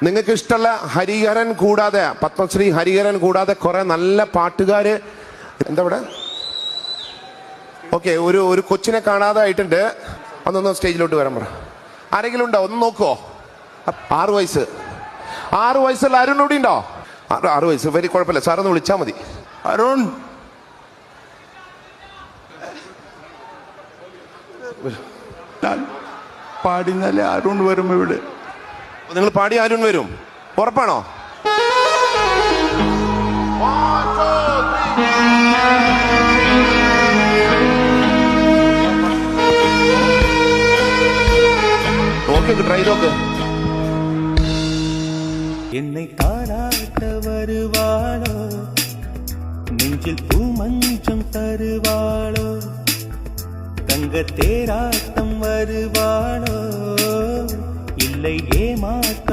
നിങ്ങൾക്ക് ഇഷ്ടമുള്ള ഹരിഹരൻ കൂടാതെ, പത്മശ്രീ ഹരിഹരൻ കൂടാതെ കുറെ നല്ല പാട്ടുകാര് എന്താ ഇവിടെ? ഓക്കെ, ഒരു കൊച്ചിനെ കാണാതെ ആയിട്ടുണ്ട്. ഒന്നൊന്ന് സ്റ്റേജിലോട്ട് വരാൻ പറ. ആരെങ്കിലും ഉണ്ടോ? ഒന്ന് നോക്കുവോ? 6 വയസ്സ്. 6 വയസ്സുള്ള അരുൺ ഇവിടെ ഉണ്ടോ? 6 വയസ്സ്. വരി, കുഴപ്പമില്ല, സാറൊന്ന് വിളിച്ചാൽ മതി. അരുൺ, പാടിന്നാലേ അരുൺ വരും ഇവിടെ. നിങ്ങൾ പാടി അരുൺ വരും, ഉറപ്പാണോ? നോക്ക്, ട്രൈ നോക്ക്. என்னை தாராட்ட வருவாளோ, நெஞ்சில் பூமஞ்சம் தருவாளோ, தங்க தேராட்டம் வருவாளோ, இல்லை ஏமாற்ற